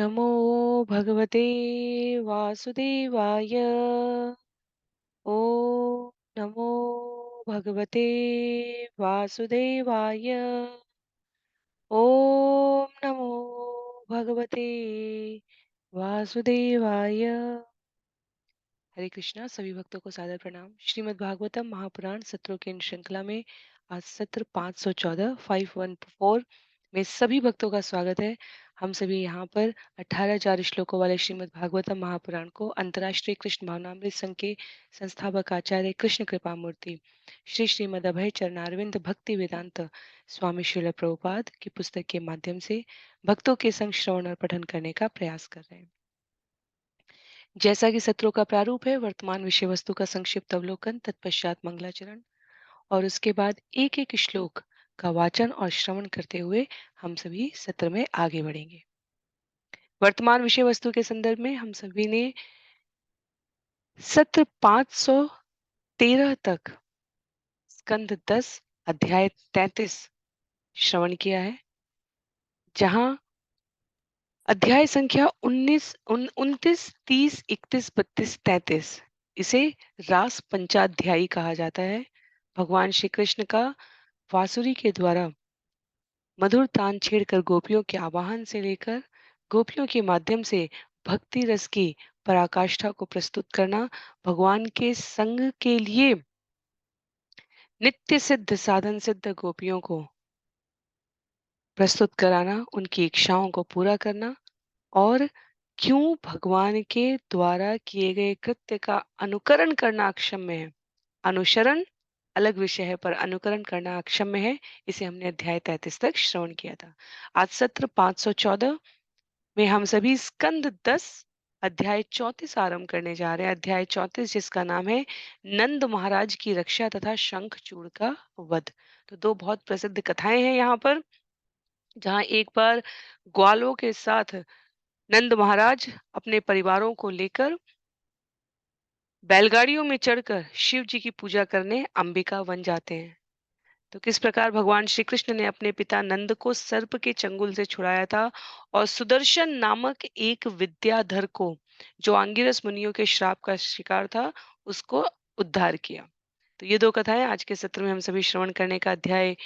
नमो भगवते वासुदेवाय। ॐ नमो भगवते वासुदेवाय। ॐ नमो भगवते वासुदेवाय। हरे कृष्णा। सभी भक्तों को सादर प्रणाम। श्रीमद् भागवतम महापुराण सत्रों की इन श्रृंखला में आज सत्र 514 514 में सभी भक्तों का स्वागत है। हम सभी यहाँ पर 18,000 श्लोकों वाले श्रीमद् भागवतम महापुराण को अंतर्राष्ट्रीय कृष्ण भावनामृत संघ के संस्थापक आचार्य कृष्ण कृपा मूर्ति श्री श्रीमद् अभय चरणारविंद भक्ति वेदांत स्वामी श्रील प्रभुपाद की पुस्तक के माध्यम से भक्तों के संग श्रवण और पठन करने का प्रयास कर रहे हैं। जैसा कि सत्रों का प्रारूप है, वर्तमान विषय वस्तु का संक्षिप्त अवलोकन, तत्पश्चात मंगलाचरण और उसके बाद एक एक श्लोक का वाचन और श्रवण करते हुए हम सभी सत्र में आगे बढ़ेंगे। वर्तमान विषय वस्तु के संदर्भ में हम सभी ने सत्र 513 तक स्कंद 10 अध्याय 33 श्रवण किया है, जहां अध्याय संख्या 29 30 31 32 33 इसे रास पंचाध्यायी कहा जाता है। भगवान श्री कृष्ण का वासुरी के द्वारा मधुर तान छेड़कर गोपियों के आवाहन से लेकर गोपियों के माध्यम से भक्ति रस की पराकाष्ठा को प्रस्तुत करना, भगवान के संग के लिए नित्य सिद्ध साधन सिद्ध गोपियों को प्रस्तुत कराना, उनकी इच्छाओं को पूरा करना और क्यों भगवान के द्वारा किए गए कृत्य का अनुकरण करना अक्षम्य है। अनुसरण अलग विषय है, पर अनुकरण करना अक्षम्य है। इसे हमने अध्याय 33 तक श्रवण किया था। आज सत्र 514 में हम सभी स्कंद 10 अध्याय 34 आरंभ करने जा रहे हैं। अध्याय 34 जिसका नाम है नंद महाराज की रक्षा तथा शंखचूड़ का वध। तो दो बहुत प्रसिद्ध कथाएं हैं यहाँ पर, जहाँ एक बार ग्वालों के साथ नंद महाराज अपने परिवारों को लेकर बैलगाड़ियों में चढ़कर शिव जी की पूजा करने अंबिका वन जाते हैं। तो किस प्रकार भगवान श्री कृष्ण ने अपने पिता नंद को सर्प के चंगुल से छुड़ाया था और सुदर्शन नामक एक विद्याधर को, जो आंगिरस मुनियों के श्राप का शिकार था, उसको उद्धार किया। तो ये दो कथाएं आज के सत्र में हम सभी श्रवण करने का अध्याय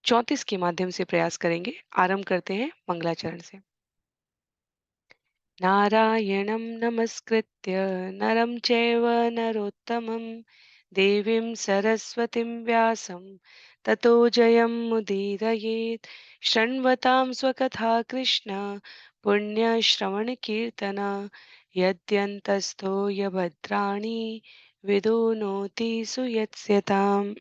34 के माध्यम से प्रयास करेंगे। आरंभ करते हैं मंगलाचरण से। नारायणं नमस्कृत्य नरं चैव नरोत्तमं देवीं सरस्वतीं व्यासं ततो जयमुदीरयेत्। शृण्वतां स्वकथा कृष्ण पुण्यश्रवणकीर्तन यद्यन्तस्थो यभद्राणि विदुनोति सुयत्स्यताम्।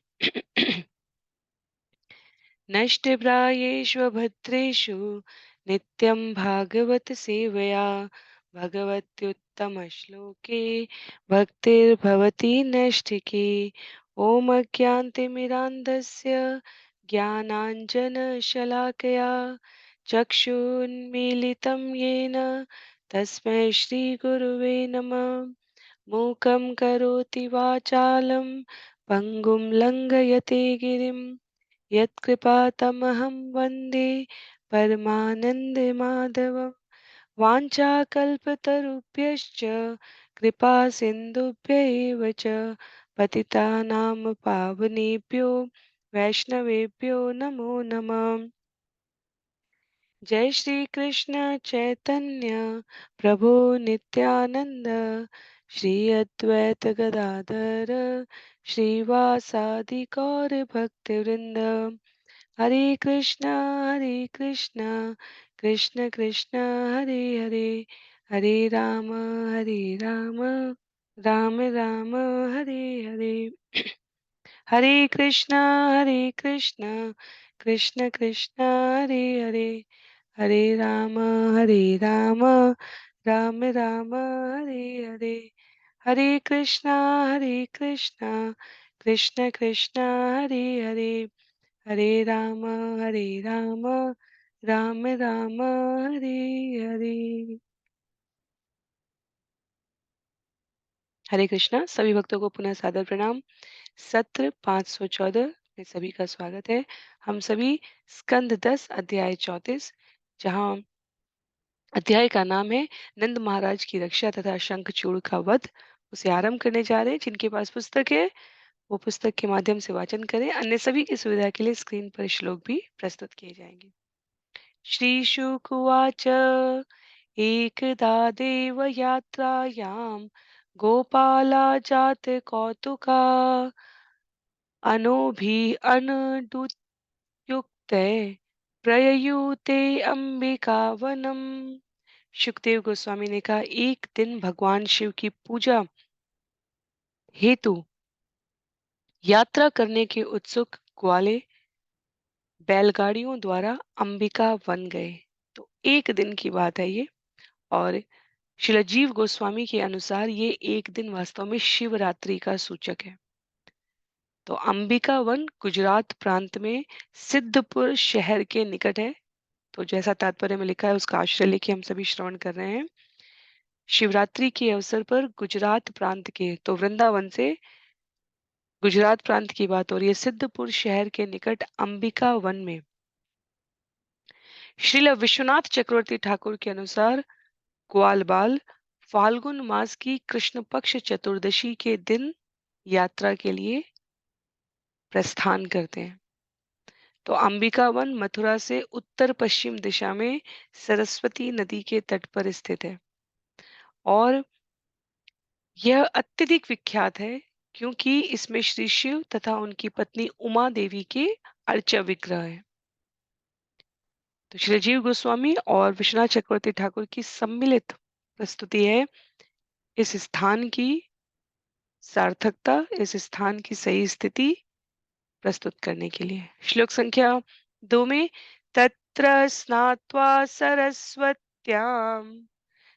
नष्टप्रायेष्वभद्रेषु नित्यं भागवत सेवया भगवत्युत्तमश्लोके भक्तिर्भवति नैष्ठिकी। ॐ अज्ञानतिमिरान्धस्य ज्ञानाञ्जनशलाकया चक्षुन्मीलितं येन तस्मै श्रीगुरुवे नमः। मूकं करोति वाचालं पङ्गुं लङ्घयते गिरिं यत्कृपातमहं वन्दे परमानन्दमाधवम्। वाञ्छाकल्पतरुभ्यश्च कृपा सिन्धुभ्य एव च पतितानां पावनेभ्यो वैष्णवेभ्यो नमो नमः। जय श्री कृष्ण चैतन्य प्रभु नित्यानंद श्री अद्वैत गदाधर श्रीवासादि गौर भक्तवृंद। हरे कृष्णा कृष्ण कृष्ण हरे हरे, हरे राम राम राम हरे हरे। हरे कृष्णा कृष्ण कृष्ण हरे हरे, हरे राम राम राम हरे हरे। हरे कृष्णा कृष्ण कृष्ण हरे हरे, हरे राम राम राम हरे हरे। हरे कृष्णा। सभी भक्तों को पुनः सादर प्रणाम। सत्र 514 में सभी का स्वागत है। हम सभी स्कंद 10 अध्याय 34, जहाँ अध्याय का नाम है नंद महाराज की रक्षा तथा शंखचूड़ का वध। उसे आरंभ करने जा रहे हैं। जिनके पास पुस्तक है वो पुस्तक के माध्यम से वाचन करें। अन्य सभी की सुविधा के लिए स्क्रीन पर श्लोक भी प्रस्तुत किए जाएंगे। श्री शुक उवाच एकदा देवयात्रायां गोपाला जात कौतुका अनूद्युक्ते प्रययुते अंबिकावनम्। सुखदेव गोस्वामी ने कहा, एक दिन भगवान शिव की पूजा हेतु यात्रा करने के उत्सुक ग्वाले बैलगाड़ियों द्वारा अंबिका वन गए। तो एक दिन की बात है ये। और शिलाजीव गोस्वामी के अनुसार ये एक दिन वास्तव में शिवरात्रि का सूचक है। तो अंबिका वन गुजरात प्रांत में सिद्धपुर शहर के निकट है। तो जैसा तात्पर्य में लिखा है उसका आश्रय लेके हम सभी श्रवण कर रहे हैं। शिवरात्रि के अवसर पर गुजरात प्रांत के, तो वृंदावन से गुजरात प्रांत की बात हो रही है, सिद्धपुर शहर के निकट अंबिका वन में श्रील विश्वनाथ चक्रवर्ती ठाकुर के अनुसार ग्वाल बाल फाल्गुन मास की कृष्ण पक्ष चतुर्दशी के दिन यात्रा के लिए प्रस्थान करते हैं। तो अंबिका वन मथुरा से उत्तर पश्चिम दिशा में सरस्वती नदी के तट पर स्थित है। और यह अत्यधिक विख्यात है क्योंकि इसमें श्री शिव तथा उनकी पत्नी उमा देवी के अर्चा विग्रह है। तो श्री जीव गोस्वामी और विश्वनाथ चक्रवर्ती ठाकुर की सम्मिलित प्रस्तुति है इस स्थान की सार्थकता, इस स्थान की सही स्थिति प्रस्तुत करने के लिए। श्लोक संख्या 2 में तत्र स्नात्वा सरस्वत्यां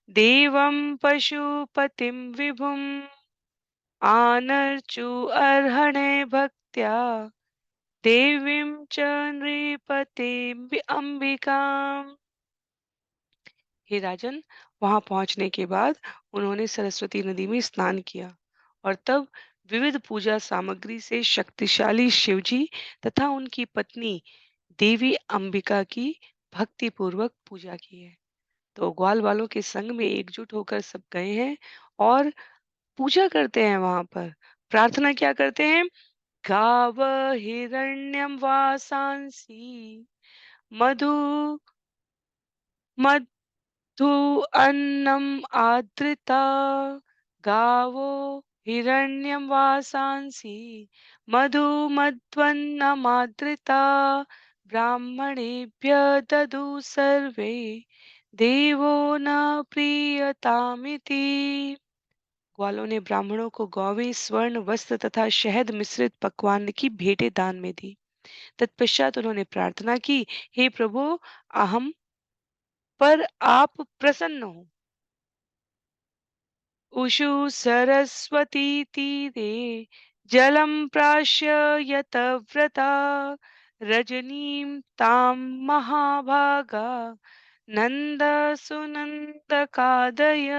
देवं पशुपतिं विभुम् आनर्चु अर्हणे भक्त्या देवीं च नृपतिं अंबिकाम्। हे राजन, वहां पहुंचने के बाद उन्होंने सरस्वती नदी में स्नान किया और तब विविध पूजा सामग्री से शक्तिशाली शिवजी तथा उनकी पत्नी देवी अंबिका की भक्ति पूर्वक पूजा की है। तो ग्वाल वालों के संग में एकजुट होकर सब गए हैं और पूजा करते हैं। वहां पर प्रार्थना क्या करते हैं? गाव हिरण्यम वासांसी मधु तु अन्नम आद्रिता गावो हिरण्यं वासांसि मधुमध्वन्नमाद्रिता ब्राह्मणेभ्य ददु सर्वे देवो न प्रीयतामिति। ग्वालों ने ब्राह्मणों को गौवें, स्वर्ण वस्त्र तथा शहद मिश्रित पकवान की भेंटें दान में दी। तत्पश्चात उन्होंने प्रार्थना की, हे प्रभु, अहम पर आप प्रसन्न हो। उषु सरस्वती तीरे जलं प्राश्य यतव्रता रजनीं तां महाभागा नंद सुनंदकादय।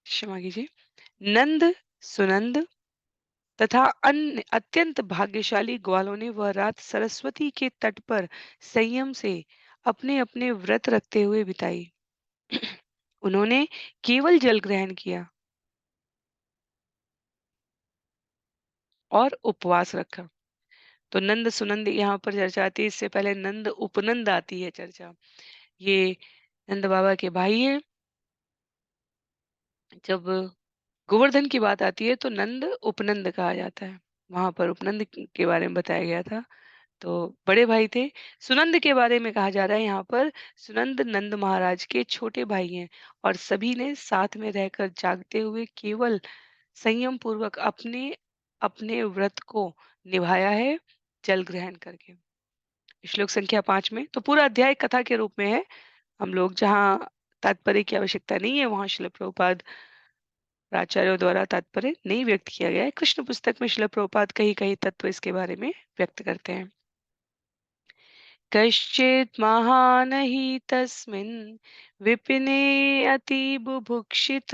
क्षमा कीजिए। नंद, सुनंद तथा अन्य अत्यंत भाग्यशाली ग्वालों ने वह रात सरस्वती के तट पर संयम से अपने अपने व्रत रखते हुए बिताई। उन्होंने केवल जल ग्रहण किया और उपवास रखा। तो नंद सुनंद यहाँ पर चर्चा आती है। इससे पहले नंद उपनंद आती है चर्चा। ये नंद बाबा के भाई है। जब गोवर्धन की बात आती है तो नंद उपनंद कहा जाता है। वहां पर उपनंद के बारे में बताया गया था। तो बड़े भाई थे। सुनंद के बारे में कहा जा रहा है यहाँ पर, सुनंद नंद महाराज के छोटे भाई हैं और सभी ने साथ में रहकर जागते हुए केवल संयम पूर्वक अपने अपने व्रत को निभाया है जल ग्रहण करके। श्लोक संख्या 5 में तो पूरा अध्याय कथा के रूप में है। हम लोग जहाँ तात्पर्य की आवश्यकता नहीं है वहां श्रील प्रभुपाद प्राचार्यों द्वारा तात्पर्य नहीं व्यक्त किया गया है। कृष्ण पुस्तक में श्रील प्रभुपाद कई कई तत्व इसके बारे में व्यक्त करते हैं। कश्चित् महान् हि तस्मिन् विपिने अति बुभुक्षित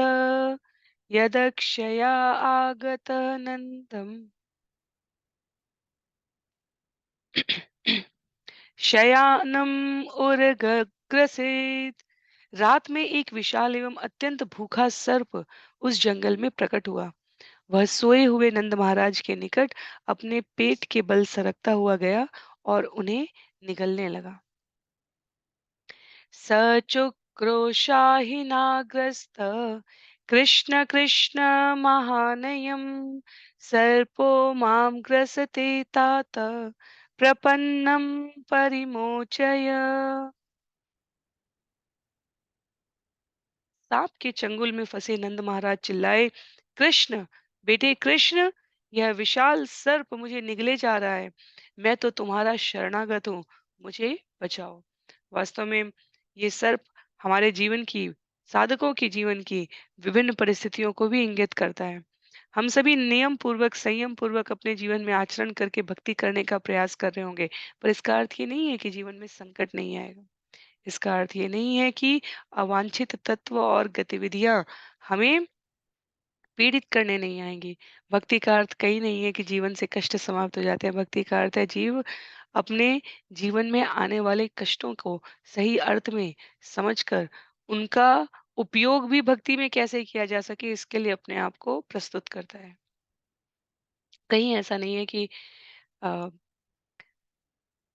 यदक्षया आगत नन्दम् शयानम उरगग्रसेत। रात में एक विशाल एवं अत्यंत भूखा सर्प उस जंगल में प्रकट हुआ। वह सोए हुए नंद महाराज के निकट अपने पेट के बल सरकता हुआ गया और उन्हें निगलने लगा। सचुक्रोशाहिनाग्रस्त कृष्ण कृष्ण महानयम सर्पो मां ग्रसते तात प्रपन्नम परिमोचय। सांप के चंगुल में फंसे नंद महाराज चिल्लाए, कृष्ण, बेटे कृष्ण, यह विशाल सर्प मुझे निगले जा रहा है। मैं तो तुम्हारा शरणागत हूँ, मुझे बचाओ। वास्तव में ये सर्प हमारे जीवन की, साधकों के जीवन की विभिन्न परिस्थितियों को भी इंगित करता है। हम सभी नियम पूर्वक, संयम पूर्वक अपने जीवन में आचरण करके भक्ति करने का प्रयास कर रहे होंगे, पर इसका अर्थ ये नहीं है कि जीवन में संकट नहीं आएगा। इसका अर्थ ये नहीं है कि अवांछित तत्व और गतिविधियां हमें पीड़ित करने नहीं आएंगी। भक्ति का अर्थ कहीं नहीं है कि जीवन से कष्ट समाप्त हो जाते हैं। भक्ति का अर्थ है जीव अपने जीवन में आने वाले कष्टों को सही अर्थ में समझकर उनका उपयोग भी भक्ति में कैसे किया जा सके, इसके लिए अपने आप को प्रस्तुत करता है। कहीं ऐसा नहीं है कि अ,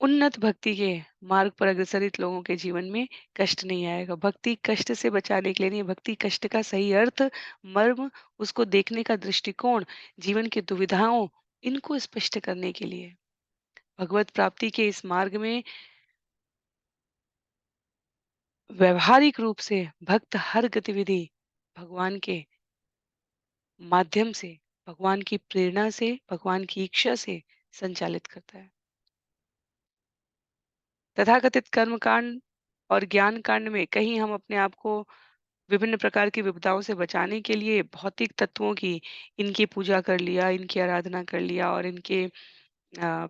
उन्नत भक्ति के मार्ग पर अग्रसरित लोगों के जीवन में कष्ट नहीं आएगा। भक्ति कष्ट से बचाने के लिए नहीं, भक्ति कष्ट का सही अर्थ, मर्म, उसको देखने का दृष्टिकोण, जीवन की दुविधाओं, इनको स्पष्ट करने के लिए। भगवत प्राप्ति के इस मार्ग में व्यवहारिक रूप से भक्त हर गतिविधि भगवान के माध्यम से, भगवान की प्रेरणा से, भगवान की इच्छा से संचालित करता है। तथाकथित कर्म कांड और ज्ञान कांड में कहीं हम अपने आप को विभिन्न प्रकार की विपदाओं से बचाने के लिए भौतिक तत्वों की, इनकी पूजा कर लिया, इनकी आराधना कर लिया और इनके अ,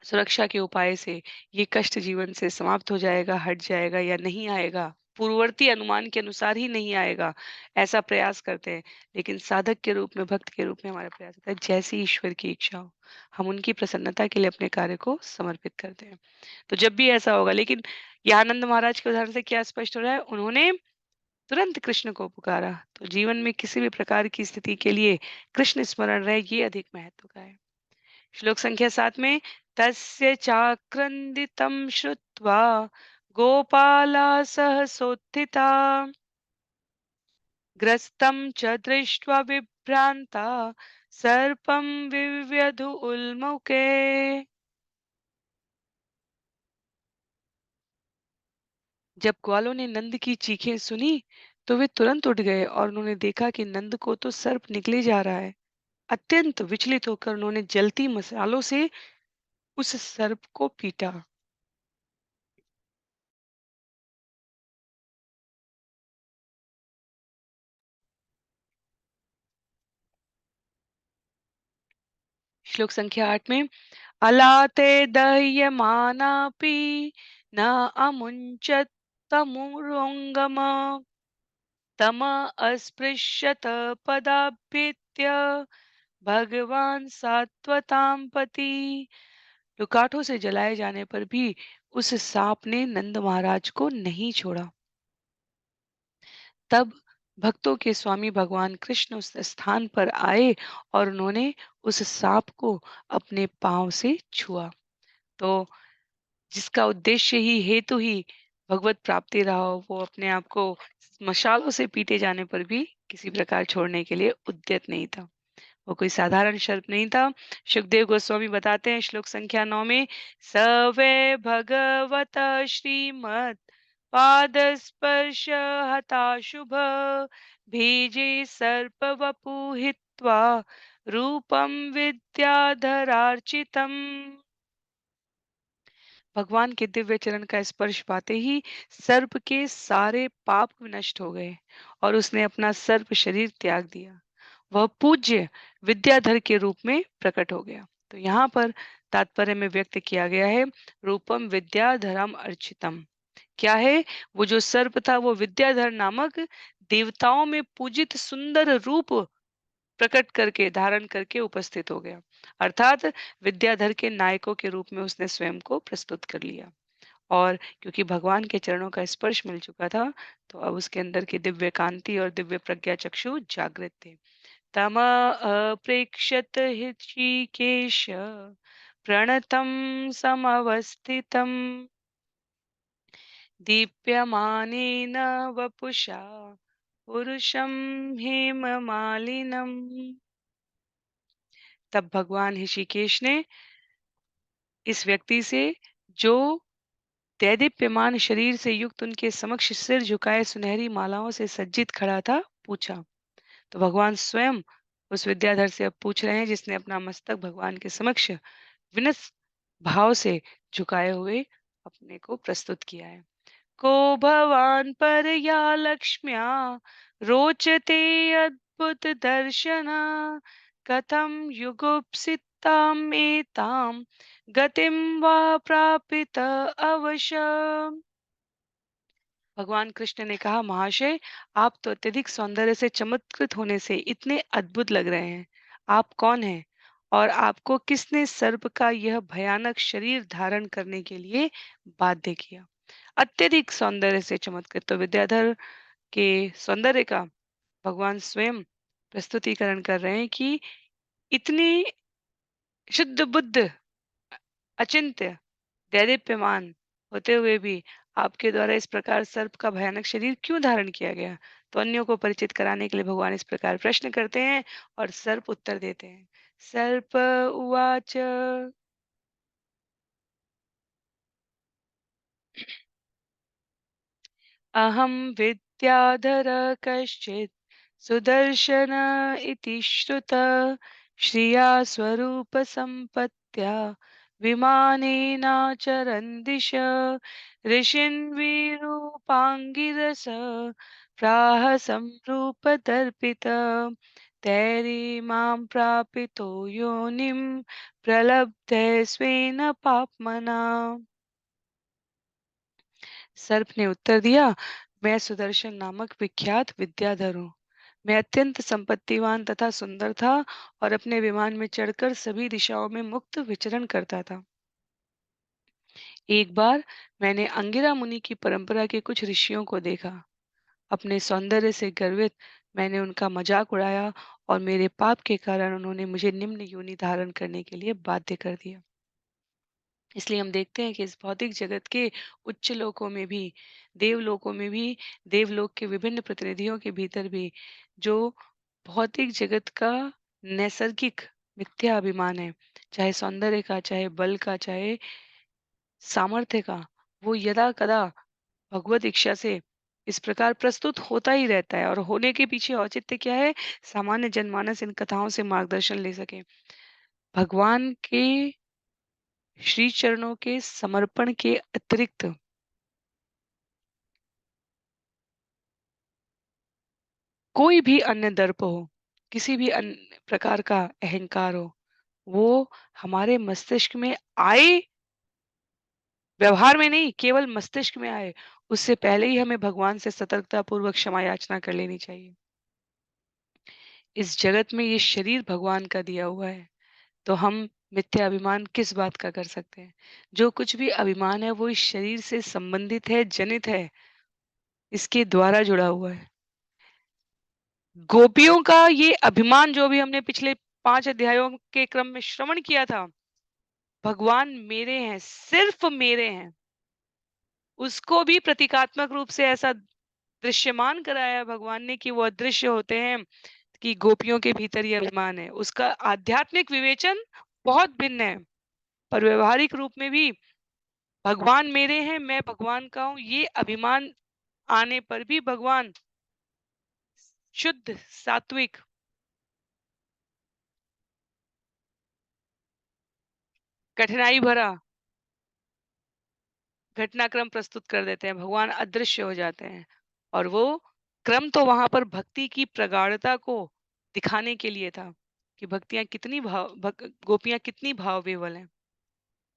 सुरक्षा के उपाय से ये कष्ट जीवन से समाप्त हो जाएगा, हट जाएगा या नहीं आएगा, पूर्ववर्ती अनुमान के अनुसार ही नहीं आएगा, ऐसा प्रयास करते हैं। लेकिन साधक के रूप में, भक्त के रूप में हमारा प्रयास होता है जैसी ईश्वर की इच्छा हो, हम उनकी प्रसन्नता के लिए अपने कार्य को समर्पित करते हैं। तो जब भी ऐसा होगा, लेकिन यहाँ आनंद महाराज के उदाहरण से क्या स्पष्ट हो रहा है, उन्होंने तुरंत कृष्ण को पुकारा। तो जीवन में किसी भी प्रकार की स्थिति के लिए कृष्ण स्मरण रहे, ये अधिक महत्व का है। श्लोक संख्या 7 में, तस्य चाक्रंदितं श्रुत्वा गोपाला सहसोत्थिता ग्रस्तं च दृष्ट्वा विभ्रांता सर्पं विव्यधु उल्मुके। जब ग्वालों ने नंद की चीखें सुनी तो वे तुरंत उठ गए और उन्होंने देखा कि नंद को तो सर्प निकले जा रहा है। अत्यंत विचलित होकर उन्होंने जलती मसालों से उस सर्प को पीटा। श्लोक संख्या 8 में, अलाते दह्यमानापि न अमुञ्चत् तमुरोङ्गम तम अस्पृश्यत पदाभ्येत्य भगवान सात्वतां पति। रुकाठों से जलाए जाने पर भी उस सांप ने नंद महाराज को नहीं छोड़ा। तब भक्तों के स्वामी भगवान कृष्ण उस स्थान पर आए और उन्होंने उस सांप को अपने पांव से छुआ। तो जिसका उद्देश्य ही, हेतु ही भगवत प्राप्ति रहा हो, वो अपने आप को मशालों से पीटे जाने पर भी किसी प्रकार छोड़ने के लिए उद्यत नहीं था। वो कोई साधारण शर्त नहीं था। सुखदेव गोस्वामी बताते हैं श्लोक संख्या 9 में, स वै भगवत श्रीमत् पाद स्पर्श हताशुभ भेजे सर्प वपु हित्वा रूपम विद्याधरार्चितम। भगवान के दिव्य चरण का स्पर्श पाते ही सर्प के सारे पाप नष्ट हो गए और उसने अपना सर्प शरीर त्याग दिया। वह पूज्य विद्याधर के रूप में प्रकट हो गया। तो यहाँ पर तात्पर्य में व्यक्त किया गया है, रूपम विद्याधरम अर्चितम। क्या है? वो जो सर्प था वो विद्याधर नामक देवताओं में पूजित सुंदर रूप प्रकट करके, धारण करके उपस्थित हो गया। अर्थात विद्याधर के नायकों के रूप में उसने स्वयं को प्रस्तुत कर लिया। और क्योंकि भगवान के चरणों का स्पर्श मिल चुका था, तो अब उसके अंदर की दिव्य कांति और दिव्य प्रज्ञा चक्षु जागृत थे। तम अप्रेक्षत हृषिकेश प्रणतं समवस्थितं दीप्यमानेन वपुषा पुरुषं हेममालिनम्। तब भगवान ऋषिकेश ने इस व्यक्ति से, जो दैदीप्यमान शरीर से युक्त उनके समक्ष सिर झुकाए सुनहरी मालाओं से सज्जित खड़ा था, पूछा। तो भगवान स्वयं उस विद्याधर से अब पूछ रहे हैं, जिसने अपना मस्तक भगवान के समक्ष विनत भाव से झुकाए हुए अपने को प्रस्तुत किया है। को भवान पर या लक्ष्म्या रोचते अद्भुत दर्शना कथम युगुप्सिताम एताम गतिम वा प्रापित अवश्य। भगवान कृष्ण ने कहा, महाशय, आप तो अत्यधिक सौंदर्य से चमत्कृत होने से इतने अद्भुत लग रहे हैं। आप कौन हैं और आपको किसने सर्प का यह भयानक शरीर धारण करने के लिए बाध्य किया? अत्यधिक सौंदर्य से चमत्कृत, तो विद्याधर के सौंदर्य का भगवान स्वयं प्रस्तुतिकरण कर रहे हैं कि इतनी शुद्ध बुद्ध, अचिंत्य, दैदीप्यमान होते हुए भी आपके द्वारा इस प्रकार सर्प का भयानक शरीर क्यों धारण किया गया? तो अन्यों को परिचित कराने के लिए भगवान इस प्रकार प्रश्न करते हैं और सर्प उत्तर देते हैं। सर्प उवाच अहं विद्याधर कश्चित् सुदर्शन इति श्रुतः श्रिया स्वरूपसम्पत्त्या विमानेनाचरन् दिश ऋषीन् विरूपाङ्गिरस प्राह संरूपदर्पितः तैरीमां प्रापितो योनिं प्रलब्धे स्वेन पाप्मना। सर्प ने उत्तर दिया, मैं सुदर्शन नामक विख्यात विद्याधर हूँ। मैं अत्यंत संपत्तिवान तथा सुंदर था और अपने विमान में चढ़कर सभी दिशाओं में मुक्त विचरण करता था। एक बार मैंने अंगिरा मुनि की परंपरा के कुछ ऋषियों को देखा। अपने सौंदर्य से गर्वित मैंने उनका मजाक उड़ाया और मेरे पाप के कारण उन्होंने मुझे निम्न योनि धारण करने के लिए बाध्य कर दिया। इसलिए हम देखते हैं कि इस भौतिक जगत के उच्च लोकों में भी, देवलोकों में भी, देवलोक के विभिन्न प्रतिनिधियों के भीतर भी जो भौतिक जगत का नैसर्गिक मिथ्या अभिमान है, चाहे सौंदर्य का, चाहे बल का, चाहे सामर्थ्य का, वो यदा कदा भगवत इच्छा से इस प्रकार प्रस्तुत होता ही रहता है। और होने के पीछे औचित्य क्या है? सामान्य जनमानस इन कथाओं से मार्गदर्शन ले सके। भगवान के श्री चरणों के समर्पण के अतिरिक्त कोई भी अन्य दर्प हो, किसी भी अन्य प्रकार का अहंकार हो, वो हमारे मस्तिष्क में आए, व्यवहार में नहीं, केवल मस्तिष्क में आए, उससे पहले ही हमें भगवान से सतर्कता पूर्वक क्षमा याचना कर लेनी चाहिए। इस जगत में ये शरीर भगवान का दिया हुआ है, तो हम मिथ्या अभिमान किस बात का कर सकते हैं? जो कुछ भी अभिमान है वो इस शरीर से संबंधित है, जनित है, इसके द्वारा जुड़ा हुआ है। गोपियों का ये अभिमान जो भी हमने पिछले 5 अध्यायों के क्रम में श्रवण किया था, भगवान मेरे हैं, सिर्फ मेरे हैं, उसको भी प्रतीकात्मक रूप से ऐसा दृश्यमान कराया है भगवान ने कि वो अदृश्य होते हैं, कि गोपियों के भीतर ये अभिमान है। उसका आध्यात्मिक विवेचन बहुत भिन्न है, पर व्यवहारिक रूप में भी भगवान मेरे हैं, मैं भगवान का हूँ, ये अभिमान आने पर भी भगवान शुद्ध, सात्विक, कठिनाई भरा घटनाक्रम प्रस्तुत कर देते हैं। भगवान अदृश्य हो जाते हैं और वो क्रम तो वहां पर भक्ति की प्रगाढ़ता को दिखाने के लिए था कि भक्तियां कितनी गोपियां कितनी भाव विवल हैं।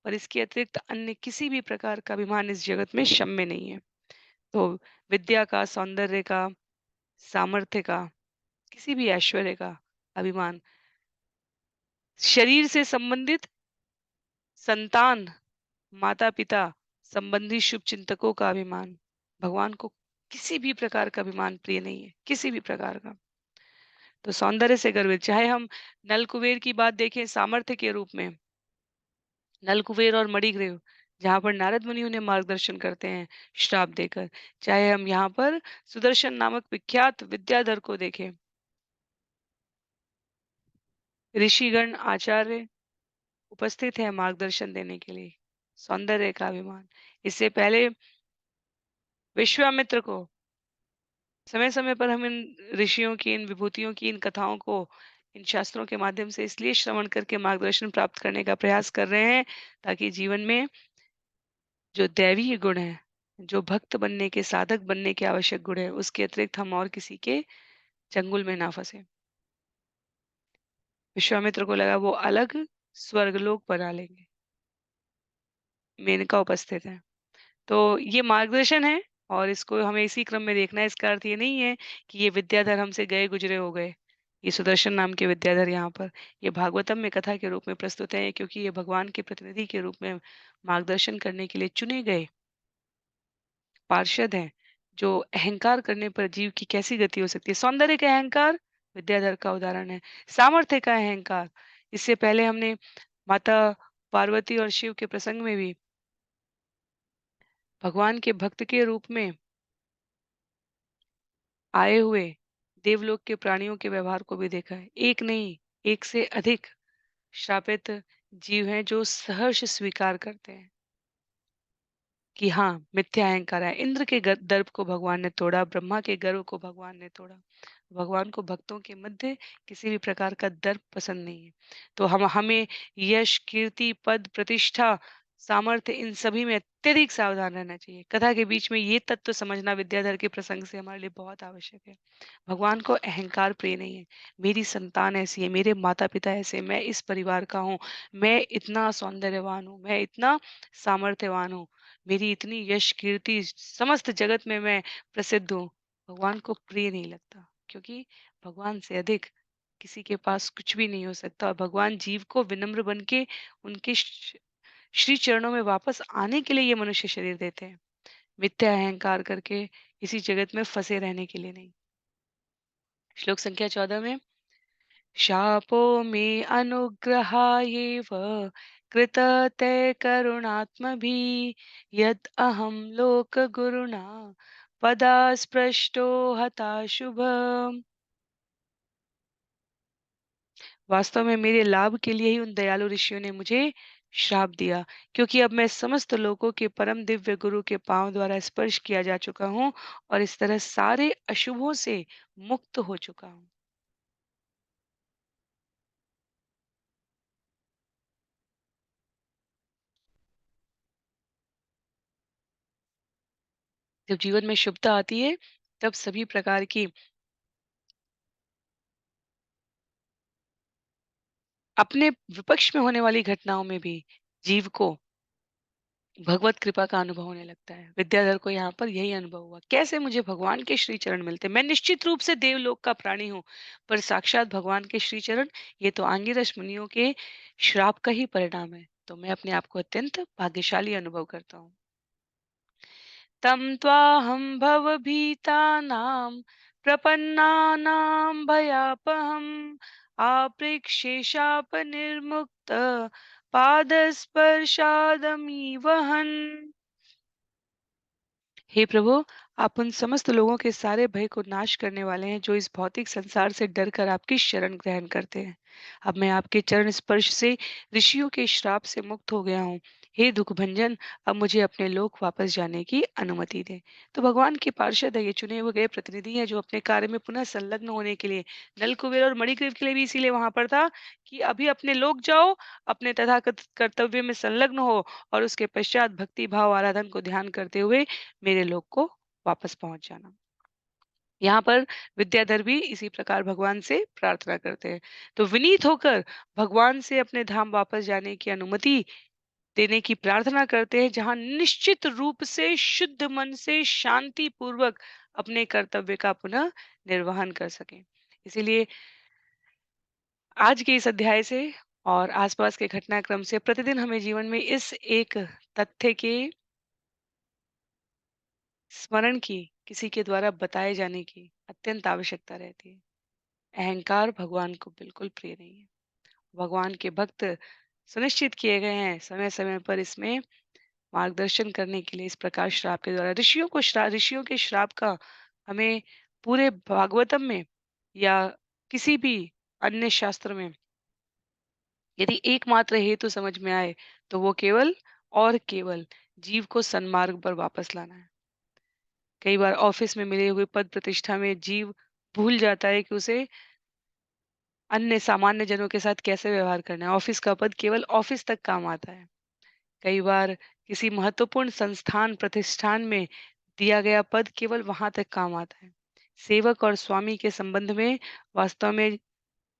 पर इसके अतिरिक्त अन्य किसी भी प्रकार का अभिमान इस जगत में क्षम्य नहीं है। तो विद्या का, सौंदर्य का, सामर्थ्य का, किसी भी ऐश्वर्य का अभिमान शरीर से संबंधित संतान, माता-पिता संबंधी शुभ चिंतकों का अभिमान। भगवान को किसी भी प्रकार का अभिमान प्रिय नहीं है, किसी भी प्रकार का। तो सौंदर्य से गर्वित, चाहे हम नल कुबेर की बात देखें सामर्थ्य के रूप में, नल कुबेर और मणिग्रीव, जहाँ पर नारद मुनि उन्हें मार्गदर्शन करते हैं श्राप देकर। चाहे हम यहाँ पर सुदर्शन नामक विख्यात विद्याधर को देखें, ऋषिगण आचार्य उपस्थित हैं मार्गदर्शन देने के लिए। सौंदर्य का अभिमान। इससे पहले विश्वामित्र को समय समय पर हम इन ऋषियों की, इन विभूतियों की, इन कथाओं को, इन शास्त्रों के माध्यम से इसलिए श्रवण करके मार्गदर्शन प्राप्त करने का प्रयास कर रहे हैं ताकि जीवन में जो दैवीय गुण है, जो भक्त बनने के, साधक बनने के आवश्यक गुण है, उसके अतिरिक्त हम और किसी के चंगुल में ना फंसे। विश्वामित्र को लगा वो अलग स्वर्गलोक बना लेंगे। मेनका उपस्थित है। तो ये मार्गदर्शन है और इसको हमें इसी क्रम में देखना है। इसका अर्थ ये नहीं है कि ये विद्याधर हमसे गए गुजरे हो गए। ये सुदर्शन नाम के विद्याधर यहाँ पर ये भागवतम में कथा के रूप में प्रस्तुत है, क्योंकि ये भगवान के प्रतिनिधि के रूप में मार्गदर्शन करने के लिए चुने गए पार्षद हैं, जो अहंकार करने पर जीव की कैसी गति हो सकती है। सौंदर्य का अहंकार विद्याधर का उदाहरण है। सामर्थ्य का अहंकार, इससे पहले हमने माता पार्वती और शिव के प्रसंग में भी भगवान के भक्त के रूप में आए हुए देवलोक के प्राणियों के व्यवहार को भी देखा है। एक नहीं, एक से अधिक श्रापित जीव हैं जो सहर्ष स्वीकार करते हैं कि हाँ, मिथ्या अहंकार है। इंद्र के दर्प को भगवान ने तोड़ा, ब्रह्मा के गर्व को भगवान ने तोड़ा। भगवान को भक्तों के मध्य किसी भी प्रकार का दर्प पसंद नहीं है। तो हमें यश, कीर्ति, पद, प्रतिष्ठा, सामर्थ्य, इन सभी में अत्यधिक सावधान रहना चाहिए। कथा के बीच में ये तत्व समझना विद्याधर के प्रसंग से हमारे लिए बहुत आवश्यक है। भगवान को अहंकार प्रिय नहीं है। मेरी संतान ऐसी है, मेरे माता-पिता ऐसे, मैं इस परिवार का हूँ, मैं इतना सौंदर्यवान हूँ, मैं इतना सामर्थ्यवान हूँ, मेरी इतनी यश कीर्ति समस्त जगत में मैं प्रसिद्ध हूँ। भगवान को प्रिय नहीं लगता, क्योंकि भगवान से अधिक किसी के पास कुछ भी नहीं हो सकता और भगवान जीव को विनम्र बन के उनके श्री चरणों में वापस आने के लिए ये मनुष्य शरीर देते हैं, मिथ्या अहंकार करके इसी जगत में फंसे रहने के लिए नहीं। श्लोक संख्या 14 में शापो मे अनुग्रहायेव कृतते करुणात्मभिः यत् अहं लोकगुरुणा पदास्पृष्टो हताशुभ। वास्तव में मेरे लाभ के लिए ही उन दयालु ऋषियों ने मुझे श्राप दिया, क्योंकि अब मैं समस्त लोगों के परम दिव्य गुरु के पांव द्वारा स्पर्श किया जा चुका हूँ और इस तरह सारे अशुभों से मुक्त हो चुका हूँ। जब जीवन में शुभता आती है, तब सभी प्रकार की अपने विपक्ष में होने वाली घटनाओं में भी जीव को भगवत कृपा का अनुभव होने लगता है। विद्याधर को यहाँ पर यही अनुभव हुआ। कैसे मुझे भगवान के श्री चरण मिलते? मैं निश्चित रूप से देवलोक का प्राणी हूँ, पर साक्षात भगवान के श्री चरण, ये तो आंगिरस मुनियों के श्राप का ही परिणाम है। तो मैं अपने आप को अत्यंत भाग्यशाली अनुभव करता हूँ। तं त्वाहं भवभीतानां प्रपन्नानां भयापहम् आपृक्षे शापनिर्मुक्त पादस्पर्शादमीवहन्। हे प्रभु, आप उन समस्त लोगों के सारे भय को नाश करने वाले हैं जो इस भौतिक संसार से डरकर आपकी शरण ग्रहण करते हैं। अब मैं आपके चरण स्पर्श से ऋषियों के श्राप से मुक्त हो गया हूँ। हे दुख भंजन, अब मुझे अपने लोक वापस जाने की अनुमति दें। तो भगवान के पार्षद है, ये चुने हुए गए प्रतिनिधि हैं जो अपने कार्य में पुनः संलग्न होने के लिए, नल कुबेर और मणिग्रीव के लिए भी इसीलिए वहां पर था कि अभी अपने लोक जाओ, अपने तथाकथित कर्तव्य में संलग्न हो और उसके पश्चात भक्ति भाव आराधन को ध्यान करते हुए मेरे लोक को वापस पहुंच जाना। यहाँ पर विद्याधर भी इसी प्रकार भगवान से प्रार्थना करते हैं। तो विनीत होकर भगवान से अपने धाम वापस जाने की अनुमति देने की प्रार्थना करते हैं, जहाँ निश्चित रूप से शुद्ध मन से शांति पूर्वक अपने कर्तव्य का पुनः निर्वहन कर सकें। इसीलिए आज के इस अध्याय से और आसपास के घटनाक्रम से प्रतिदिन हमें जीवन में इस एक तथ्य के स्मरण की, किसी के द्वारा बताए जाने की अत्यंत आवश्यकता रहती है। अहंकार भगवान को बिल्कुल प्रिय नहीं है। भगवान के भक्त सुनिश्चित किए गए हैं समय समय पर इसमें मार्गदर्शन करने के लिए इस प्रकार श्राप के द्वारा ऋषियों के श्राप का हमें पूरे भागवतम में या किसी भी अन्य शास्त्र में यदि एकमात्र हेतु समझ में आए तो वो केवल और केवल जीव को सन्मार्ग पर वापस लाना है। कई बार ऑफिस में मिले हुए पद प्रतिष्ठा में जीव भूल जाता है कि उसे अन्य सामान्य जनों के साथ कैसे व्यवहार करना है। ऑफिस का पद केवल ऑफिस तक काम आता है। कई बार किसी महत्वपूर्ण संस्थान प्रतिष्ठान में दिया गया पद केवल वहां तक काम आता है। सेवक और स्वामी के संबंध में वास्तव में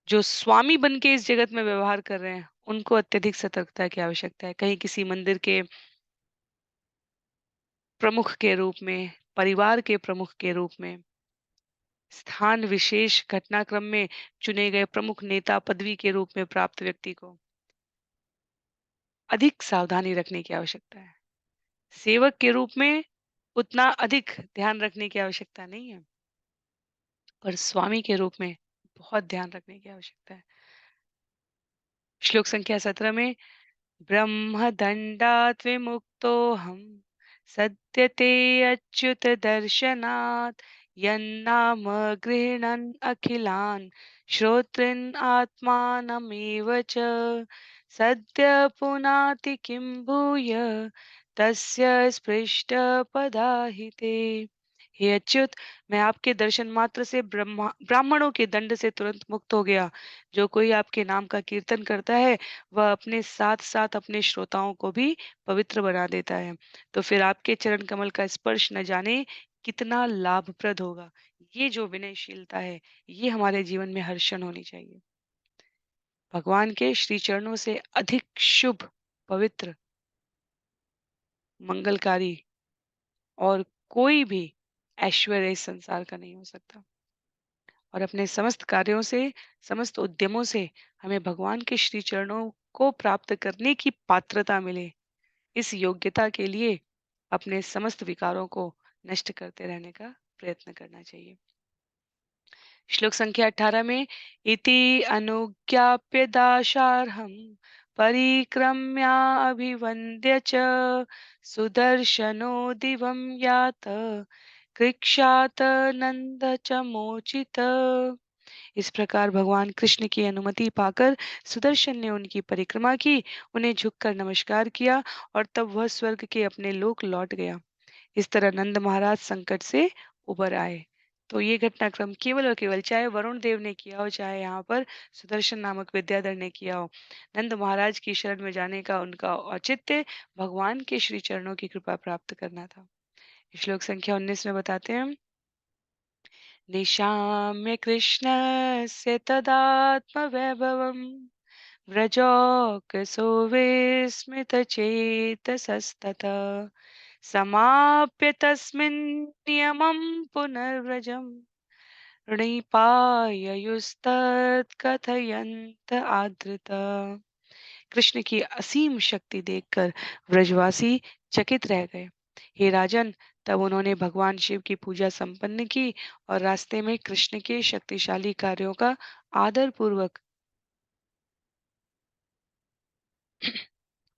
जो स्वामी बन के इस जगत में व्यवहार कर रहे हैं उनको अत्यधिक सतर्कता की आवश्यकता है। कहीं किसी मंदिर के प्रमुख के रूप में, परिवार के प्रमुख के रूप में, स्थान विशेष घटनाक्रम में चुने गए प्रमुख नेता पदवी के रूप में प्राप्त व्यक्ति को अधिक सावधानी रखने की आवश्यकता है। सेवक के रूप में उतना अधिक ध्यान रखने की आवश्यकता नहीं है, पर स्वामी के रूप में बहुत ध्यान रखने की आवश्यकता है। श्लोक संख्या 17 में ब्रह्मदण्डात् विमुक्तोऽहं सद्यते अच्युत दर्शनात् यन्नाम गृह्णन् अखिलान् श्रोतॄन् आत्मानमेव च सद्य पुनाति किं भूय तस्य स्पृष्टपदाहिते। हे अच्युत, मैं आपके दर्शन मात्र से ब्राह्मणों के दंड से तुरंत मुक्त हो गया। जो कोई आपके नाम का कीर्तन करता है वह अपने साथ साथ अपने श्रोताओं को भी पवित्र बना देता है। तो फिर आपके चरण कमल का स्पर्श न जाने कितना लाभप्रद होगा। ये जो विनयशीलता है ये हमारे जीवन में हर क्षण होनी चाहिए। भगवान के श्री चरणों से अधिक शुभ, पवित्र, मंगलकारी और कोई भी ऐश्वर्य इस संसार का नहीं हो सकता। और अपने समस्त कार्यों से, समस्त उद्यमों से हमें भगवान के श्री चरणों को प्राप्त करने की पात्रता मिले, इस योग्यता के लिए अपने समस्त विकारों को नष्ट करते रहने का प्रयत्न करना चाहिए। श्लोक संख्या 18 में इति अनुज्ञाप्य दाशार्हं परिक्रम्याभिवन्द्य च सुदर्शनो दिवं यात कृक्षात नंद च मोचित। इस प्रकार भगवान कृष्ण की अनुमति पाकर सुदर्शन ने उनकी परिक्रमा की, उन्हें झुककर नमस्कार किया और तब वह स्वर्ग के अपने लोक लौट गया। इस तरह नंद महाराज संकट से उबर आए। तो ये घटनाक्रम केवल और केवल, चाहे वरुण देव ने किया हो, चाहे यहाँ पर सुदर्शन नामक विद्याधर ने किया हो, नंद महाराज की शरण में जाने का उनका औचित्य भगवान के श्री चरणों की कृपा प्राप्त करना था। श्लोक संख्या 19 में बताते हैं निशाम्य कृष्णस्य तदात्मवैभवम् व्रजौकसो विस्मितचेतसस्ततः समाप्य तस्मिन् नियमं पुनर्व्रजम् णिपाययुस्तत्कथयन्त आदृत। कृष्ण की असीम शक्ति देखकर व्रजवासी चकित रह गए। हे राजन, तब उन्होंने भगवान शिव की पूजा संपन्न की और रास्ते में कृष्ण के शक्तिशाली कार्यों का आदर पूर्वक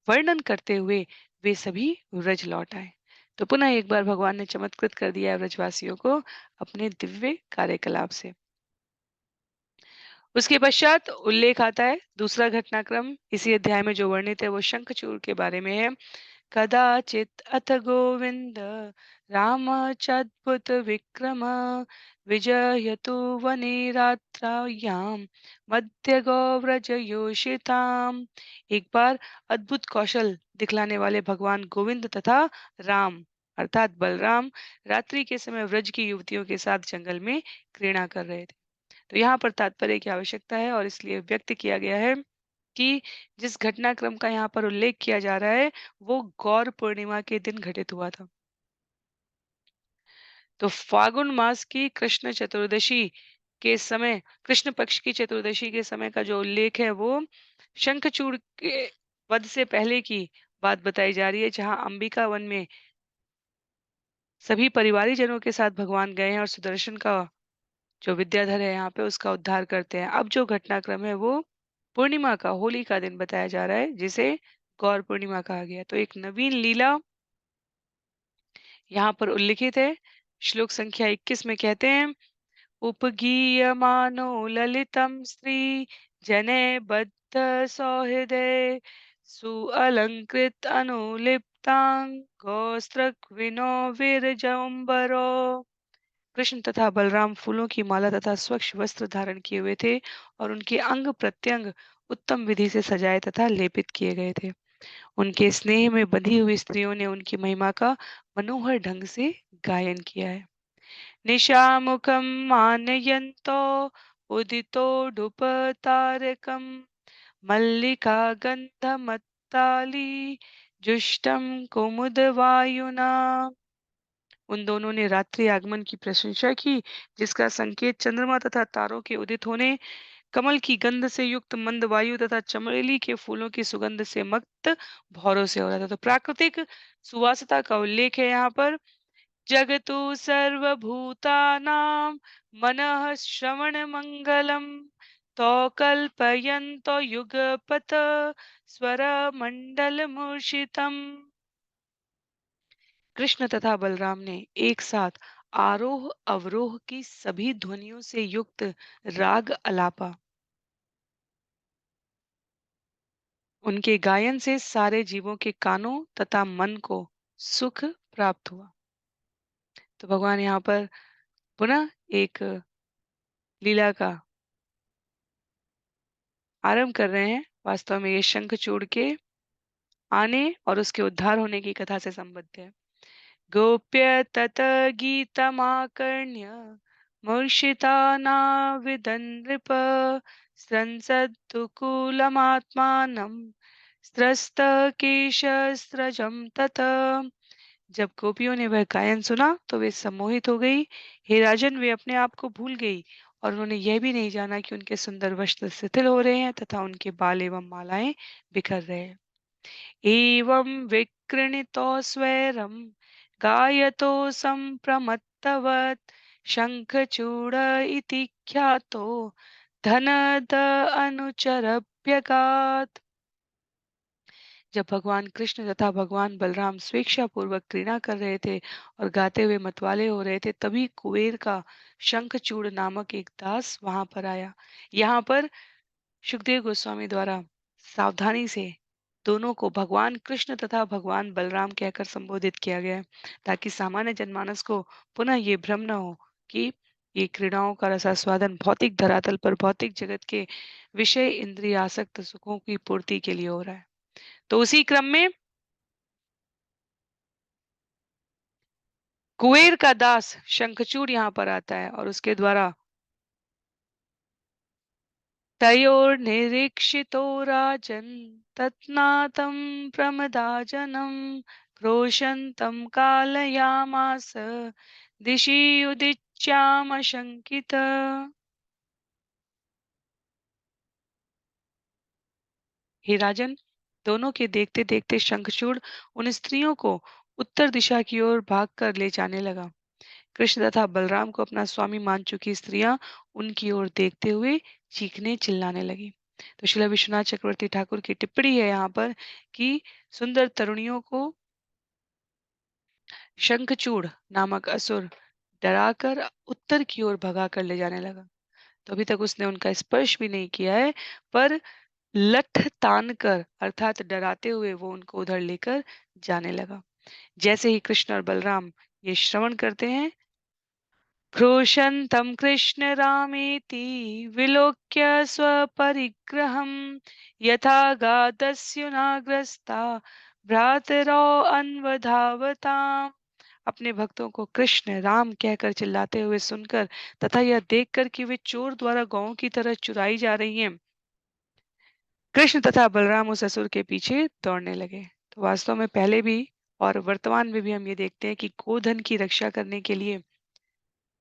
वर्णन करते हुए वे सभी व्रज लौट आए। तो पुनः एक बार भगवान ने चमत्कृत कर दिया है व्रजवासियों को अपने दिव्य कार्यकलाप से। उसके पश्चात उल्लेख आता है दूसरा घटनाक्रम इसी अध्याय में जो वर्णित है वो शंखचूड़ के बारे में है। कदाचित् अथ गोविन्द रामचद्भुत विक्रम विजयतु वने रात्रायां मध्य गौव्रजयोषिताम्। एक बार अद्भुत कौशल दिखलाने वाले भगवान गोविंद तथा राम अर्थात बलराम रात्रि के समय व्रज की युवतियों के साथ जंगल में क्रीड़ा कर रहे थे। तो यहाँ पर तात्पर्य की आवश्यकता है और इसलिए व्यक्त किया गया है कि जिस घटनाक्रम का यहाँ पर उल्लेख किया जा रहा है वो गौर पूर्णिमा के दिन घटित हुआ था। तो फागुन मास की कृष्ण चतुर्दशी के समय, कृष्ण पक्ष की चतुर्दशी के समय का जो उल्लेख है वो शंखचूड़ के वध से पहले की बात बताई जा रही है, जहां अंबिका वन में सभी परिवारीजनों के साथ भगवान गए हैं और सुदर्शन का जो विद्याधर है यहाँ पे उसका उद्धार करते हैं। अब जो घटनाक्रम है वो पूर्णिमा का, होली का दिन बताया जा रहा है, जिसे गौर पूर्णिमा कहा गया है। तो एक नवीन लीला यहाँ पर उल्लिखित है। श्लोक संख्या 21 में कहते हैं, उपगीयमानो ललितं स्त्री जने बद्ध सौहृदे सुअलंकृत अनुलिप्तांगोस्त्रक्विनो विरजम्बरो। कृष्ण तथा बलराम फूलों की माला तथा स्वच्छ वस्त्र धारण किए हुए थे और उनके अंग प्रत्यंग उत्तम विधि से सजाए तथा लेपित किए गए थे। उनके स्नेह में बंधी हुई स्त्रियों ने उनकी महिमा का मनोहर ढंग से गायन किया है। निशामुखं मानयन्तो उदितोऽधुपतारकं मल्लिका गन्धमत्ताली जुष्टं कुमुदवायुना। उन दोनों ने रात्रि आगमन की प्रशंसा की, जिसका संकेत चंद्रमा तथा तारों के उदित होने, कमल की गंध से युक्त मंद वायु तथा चमेली के फूलों की सुगंध से मक्त भौरों से हो रहा था। तो प्राकृतिक सुवासता का उल्लेख है यहाँ पर। जगतु सर्वभूतानां मनः श्रवणमङ्गलं तौ कल्पयन्तो युगपत् स्वरमण्डलमूर्छितम्। कृष्ण तथा बलराम ने एक साथ आरोह अवरोह की सभी ध्वनियों से युक्त राग अलापा। उनके गायन से सारे जीवों के कानों तथा मन को सुख प्राप्त हुआ। तो भगवान यहाँ पर पुनः एक लीला का आरंभ कर रहे हैं। वास्तव में ये शंखचूड़ के आने और उसके उद्धार होने की कथा से संबद्ध है। गोप्य तत गीतमाकर्ण्य मूर्छिता नाविदन् नृप स्रंसद्दुकूलमात्मानं स्त्रस्तकेशस्रजं तत। जब गोपियों ने वह गायन सुना तो वे सम्मोहित हो गई। हे राजन, वे अपने आप को भूल गई और उन्होंने यह भी नहीं जाना कि उनके सुंदर वस्त्र शिथिल हो रहे हैं तथा उनके बाल एवं मालाएं बिखर रहे हैं। एवं विकृणितो स्वैरं गायतो सम्प्रमत्तवत् शङ्खचूड इति ख्यातो धनद अनुचरभ्यगात्। जब भगवान कृष्ण तथा भगवान बलराम स्वेच्छा पूर्वक क्रीड़ा कर रहे थे और गाते हुए मतवाले हो रहे थे, तभी कुबेर का शंखचूड़ नामक एक दास वहां पर आया। यहाँ पर सुखदेव गोस्वामी द्वारा सावधानी से दोनों को भगवान कृष्ण तथा भगवान बलराम कहकर संबोधित किया गया है, ताकि सामान्य जनमानस को पुनः ये भ्रम न हो कि ये क्रीड़ाओं का रसास्वादन भौतिक धरातल पर भौतिक जगत के विषय इंद्रिय आसक्त सुखों की पूर्ति के लिए हो रहा है। तो उसी क्रम में कुबेर का दास शंखचूड़ यहाँ पर आता है और उसके द्वारा तयोर्निरीक्षितो राजन् तत्नातं प्रमदाजनं क्रोशन्तं कालयामास दिशि उदीच्यामशङ्कित। हे राजन, दोनों के देखते देखते शंखचूड़ उन स्त्रियों को उत्तर दिशा की ओर भाग कर ले जाने लगा। कृष्ण तथा बलराम को अपना स्वामी मान चुकी स्त्रियां उनकी ओर देखते हुए चीखने चिल्लाने लगी। तो शिला विश्वनाथ चक्रवर्ती ठाकुर की टिप्पणी है यहाँ पर कि सुंदर तरुणियों को शंखचूड़ नामक असुर डराकर उत्तर की ओर भगा कर ले जाने लगा। तो अभी तक उसने उनका स्पर्श भी नहीं किया है, पर लठ तान कर अर्थात डराते हुए वो उनको उधर लेकर जाने लगा। जैसे ही कृष्ण और बलराम ये श्रवण करते हैं, क्रोशन्तं कृष्णरामेति विलोक्य स्वपरिग्रहं यथा गादस्युनाग्रस्ता भ्रातरौ अन्वधावताम्। अपने भक्तों को कृष्ण राम कहकर चिल्लाते हुए सुनकर तथा यह देखकर कि वे चोर द्वारा गौओं की तरह चुराई जा रही हैं, कृष्ण तथा बलराम उस असुर के पीछे दौड़ने लगे। तो वास्तव में पहले भी और वर्तमान में भी हम ये देखते हैं कि गोधन की रक्षा करने के लिए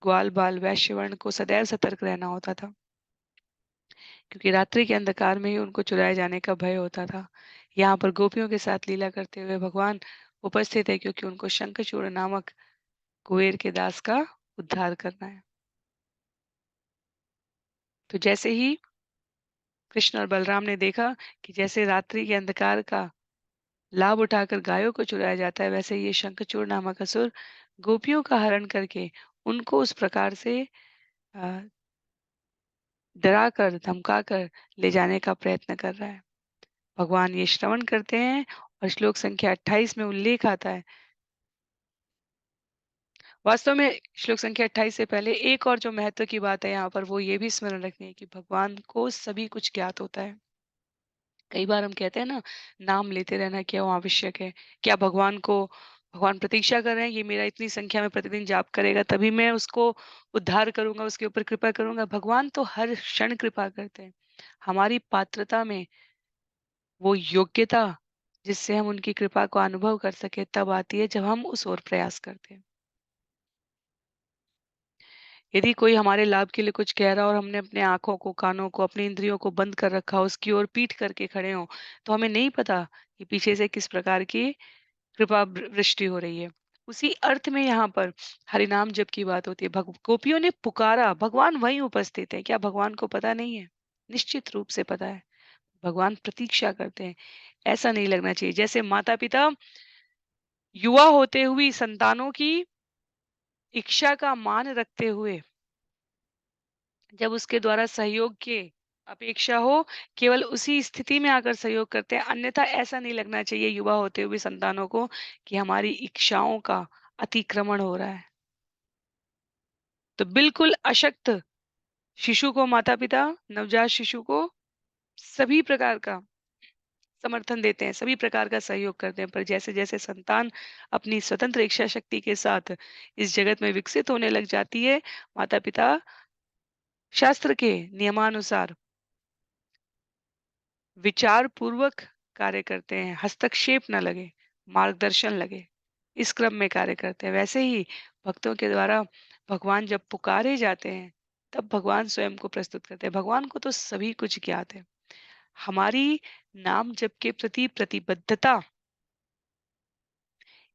ग्वाल बाल वैश्य वर्ण को सदैव सतर्क रहना होता था। क्योंकि रात्रि के अंधकार में ही उनको चुराए जाने का भय होता था। यहाँ पर गोपियों के साथ लीला करते हुए भगवान उपस्थित है, क्योंकि उनको शंखचूड़ नामक कुबेर के दास का उद्धार करना है। तो जैसे ही कृष्ण और बलराम ने देखा कि जैसे रात्रि के अंधकार का लाभ उठाकर गायों को चुराया जाता है, वैसे ये शंखचूड़ नामक असुर गोपियों का हरण करके उनको उस प्रकार से अ, डराकर धमकाकर ले जाने का प्रयत्न कर रहा है। भगवान ये श्रवण करते हैं और श्लोक संख्या 28 में उल्लेख आता है। वास्तव में श्लोक संख्या 28 से पहले एक और जो महत्व की बात है यहाँ पर, वो ये भी स्मरण रखनी है कि भगवान को सभी कुछ ज्ञात होता है। कई बार हम कहते हैं ना, नाम लेते रहना क्यों आवश्यक है? क्या भगवान प्रतीक्षा कर रहे हैं, ये मेरा इतनी संख्या में प्रतिदिन जाप करेगा तभी मैं उसको उद्धार करूँगा, उसके ऊपर कृपा करूँगा? भगवान तो हर क्षण कृपा करते हैं। हमारी पात्रता में वो योग्यता जिससे हम उनकी कृपा को अनुभव कर सके तब आती है जब हम उस ओर प्रयास करते हैं। यदि कोई हमारे लाभ के लिए कुछ कह रहा है और हमने अपने आँखों को, कानों को, अपनी इंद्रियों को बंद कर रखा हो, उसकी ओर पीठ करके खड़े हों, तो हमें नहीं पता कि पीछे से किस प्रकार की कृपा वृष्टि हो रही है। उसी अर्थ में यहाँ पर हरिनाम जप की बात होती है। गोपियों ने पुकारा, भगवान वहीं उपस्थित है। क्या भगवान को पता नहीं है? निश्चित रूप से पता है। भगवान प्रतीक्षा करते हैं। ऐसा नहीं लगना चाहिए जैसे माता-पिता युवा होते हुए संतानों की इच्छा का मान रखते हुए जब उसके द्वारा सहयोग की अपेक्षा हो, केवल उसी स्थिति में आकर सहयोग करते हैं। अन्यथा ऐसा नहीं लगना चाहिए युवा होते हुए संतानों को कि हमारी इच्छाओं का अतिक्रमण हो रहा है। तो बिल्कुल अशक्त शिशु को माता-पिता नवजात शिशु को सभी प्रकार का समर्थन देते हैं, सभी प्रकार का सहयोग करते हैं। पर जैसे-जैसे संतान अपनी स्वतंत्र इच्छा शक्ति के साथ इस जगत में विकसित होने लग जाती है, माता-पिता शास्त्र के नियमानुसार विचार पूर्वक कार्य करते हैं, हस्तक्षेप ना लगे, मार्गदर्शन लगे, इस क्रम में कार्य करते हैं। वैसे ही भक्तों के द्वारा भगवान जब पुकारे जाते हैं, तब भगवान स्वयं को प्रस्तुत करते हैं। भगवान को तो सभी कुछ ज्ञात है। हमारी नाम जप के प्रति प्रतिबद्धता,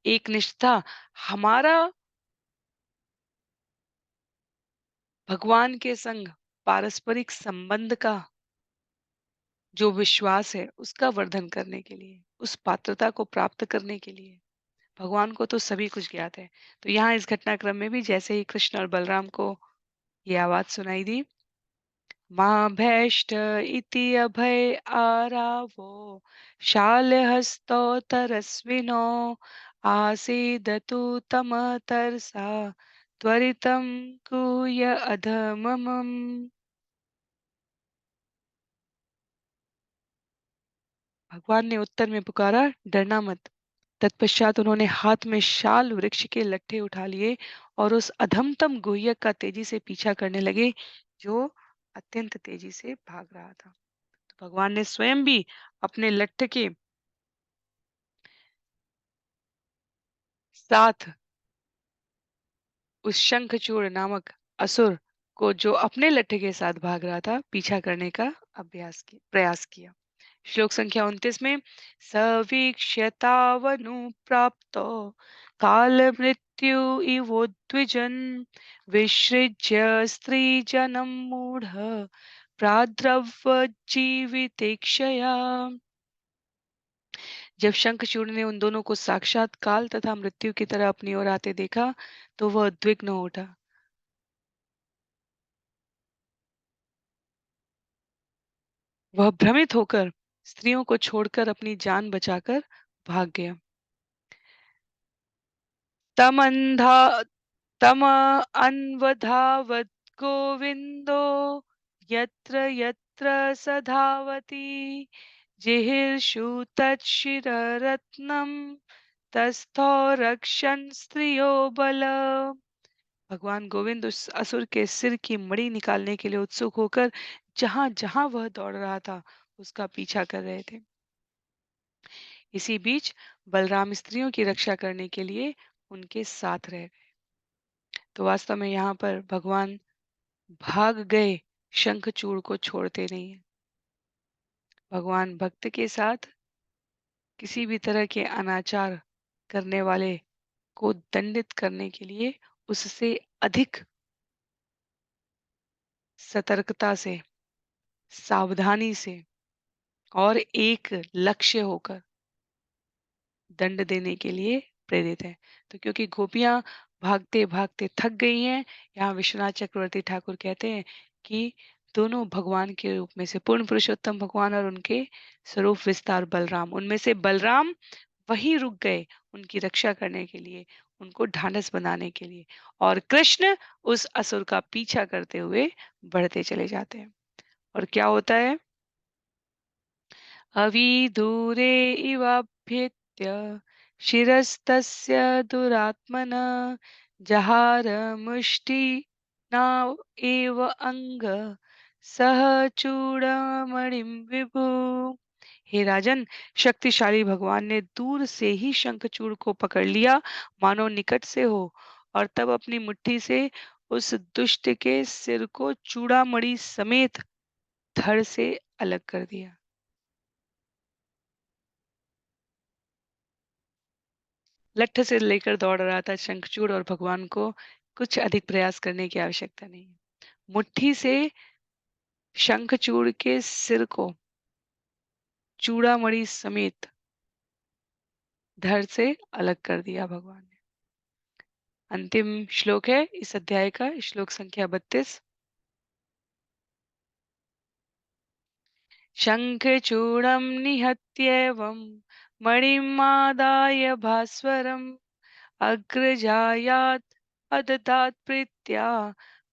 एक निष्ठा, हमारा भगवान के संग पारस्परिक संबंध का जो विश्वास है, उसका वर्धन करने के लिए, उस पात्रता को प्राप्त करने के लिए भगवान को तो सभी कुछ ज्ञात है। तो यहाँ इस घटनाक्रम में भी जैसे ही कृष्ण और बलराम को ये आवाज सुनाई दी, माँ भैष्ट इति अभय आरावो शालहस्तो तरस्विनो आसीदतु तम तरसा त्वरितं कूय अधममम्। भगवान ने उत्तर में पुकारा, डरना मत। तत्पश्चात उन्होंने हाथ में शाल वृक्ष के लट्ठे उठा लिए और उस अधमतम गुह्यक का तेजी से पीछा करने लगे, जो अत्यंत तेजी से भाग रहा था। तो भगवान ने स्वयं भी अपने लट्ठ के साथ उस शंखचूड़ नामक असुर को, जो अपने लट्ठ के साथ भाग रहा था, पीछा करने का प्रयास किया। श्लोक संख्या 29 में, सवीक्ष्यतावनुप्राप्तो काल मृत्यु इवोद्विजन विसृज्य स्त्री जनम मूढ़ प्राद्रव्य। जब शंखचूड़ ने उन दोनों को साक्षात काल तथा मृत्यु की तरह अपनी ओर आते देखा, तो वह उद्विग्न हो उठा। वह भ्रमित होकर स्त्रियों को छोड़कर अपनी जान बचाकर भाग गया। तमंधा तम अन्वधावत् गोविंदो यत्र यत्र स धावति जिहीर्षु तच्छिररत्नम् तस्थो रक्षन् स्त्रियो बल। भगवान गोविंद उस असुर के सिर की मणि निकालने के लिए उत्सुक होकर जहां जहां वह दौड़ रहा था, उसका पीछा कर रहे थे। इसी बीच बलराम स्त्रियों की रक्षा करने के लिए उनके साथ रह गए। तो वास्तव में यहाँ पर भगवान भाग गए शंखचूड़ को छोड़ते नहीं हैं। भगवान भक्त के साथ किसी भी तरह के अनाचार करने वाले को दंडित करने के लिए उससे अधिक सतर्कता से, सावधानी से और एक लक्ष्य होकर दंड देने के लिए प्रेरित है। तो क्योंकि गोपियां भागते भागते थक गई हैं, यहाँ विश्वनाथ चक्रवर्ती ठाकुर कहते हैं कि दोनों भगवान के रूप में से पूर्ण पुरुषोत्तम भगवान और उनके स्वरूप विस्तार बलराम, उनमें से बलराम वहीं रुक गए उनकी रक्षा करने के लिए, उनको ढांढस बनाने के लिए, और कृष्ण उस असुर का पीछा करते हुए बढ़ते चले जाते हैं। और क्या होता है? अविदूरे इवाभ्येत्य शिरस्तस्य दुरात्मनः जहार मुष्टिना एव अंग सह चूड़ामणिं विभु। हे राजन, शक्तिशाली भगवान ने दूर से ही शंखचूड़ को पकड़ लिया, मानो निकट से हो, और तब अपनी मुट्ठी से उस दुष्ट के सिर को चूड़ामणि समेत धड़ से अलग कर दिया। लठ से लेकर दौड़ रहा था शंखचूड़, और भगवान को कुछ अधिक प्रयास करने की आवश्यकता नहीं है। मुट्ठी से शंखचूड़ के सिर को चूड़ामणि समेत धड़ से अलग कर दिया भगवान ने। अंतिम श्लोक है इस अध्याय का, श्लोक संख्या 32। शंखचूड़ं निहत्येवं मणिमादाय भास्वरम् अग्रजायात् अददात् प्रीत्या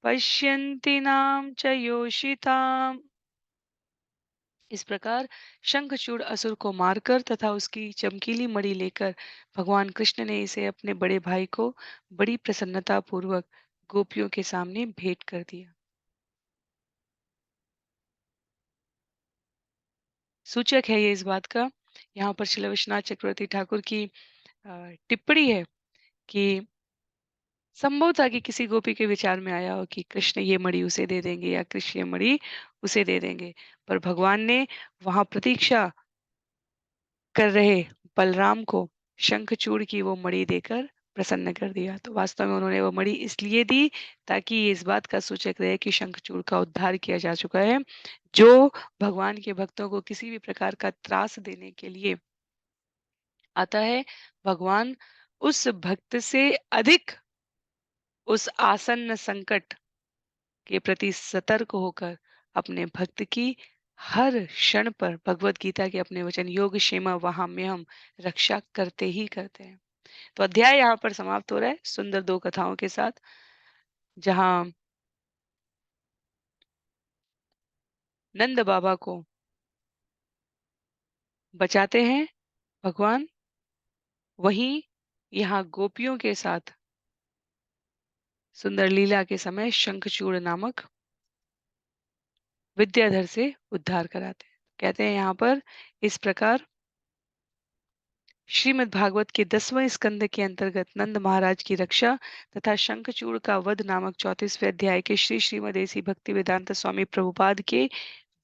पश्यन्ति नाम च योषिताम्। इस प्रकार शंखचूड़ असुर को मारकर तथा उसकी चमकीली मणि लेकर भगवान कृष्ण ने इसे अपने बड़े भाई को बड़ी प्रसन्नता पूर्वक गोपियों के सामने भेंट कर दिया। सूचक है ये इस बात का, यहाँ पर श्री विश्वनाथ चक्रवर्ती ठाकुर की टिप्पणी है कि संभव था कि किसी गोपी के विचार में आया हो कि कृष्ण ये मणि उसे दे देंगे या कृष्ण ये मणि उसे दे देंगे, पर भगवान ने वहां प्रतीक्षा कर रहे बलराम को शंखचूड़ की वो मणि देकर प्रसन्न कर दिया। तो वास्तव में उन्होंने वो मणि इसलिए दी ताकि ये इस बात का सूचक रहे कि शंखचूड़ का उद्धार किया जा चुका है। जो भगवान के भक्तों को किसी भी प्रकार का त्रास देने के लिए आता है, भगवान उस भक्त से अधिक उस आसन्न संकट के प्रति सतर्क होकर अपने भक्त की हर क्षण पर भगवत गीता के अपने वचन योग क्षेमा वहाम्यहम रक्षा करते ही करते हैं। तो अध्याय यहाँ पर समाप्त हो रहा है सुंदर दो कथाओं के साथ, जहाँ नंद बाबा को बचाते हैं भगवान, वहीं यहाँ गोपियों के साथ सुंदर लीला के समय शंखचूड़ नामक विद्याधर से उद्धार कराते हैं। कहते हैं यहाँ पर इस प्रकार श्रीमद् भागवत के 10वें स्कंद के अंतर्गत नंद महाराज की रक्षा तथा शंखचूड़ का वध नामक 34वें अध्याय के श्री श्रीमद ऐसी भक्ति वेदांत स्वामी प्रभुपाद के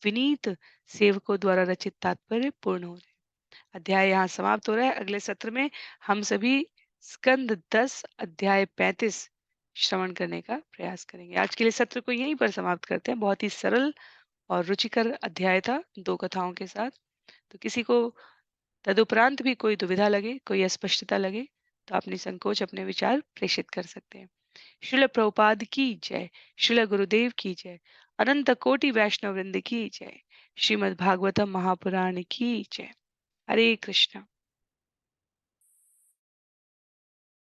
विनीत सेवकों द्वारा रचित तात्पर्य पूर्ण हो रहे। अध्याय यहाँ समाप्त हो रहा है। अगले सत्र में हम सभी स्कंद 10 अध्याय 35 श्रवण करने का प्रयास करेंगे। आज के लिए सत्र को यहीं पर समाप्त करते हैं। बहुत ही सरल और रुचिकर अध्याय था दो कथाओं के साथ। तो किसी को तदुपरांत भी कोई दुविधा लगे, कोई अस्पष्टता लगे, तो आप निसंकोच अपने विचार प्रेषित कर सकते हैं। श्रील प्रभुपाद की जय, श्रील गुरुदेव की जय, अनंत कोटि वैष्णव वृंद की जय, श्रीमद् भागवतम महापुराण की जय। हरे कृष्णा।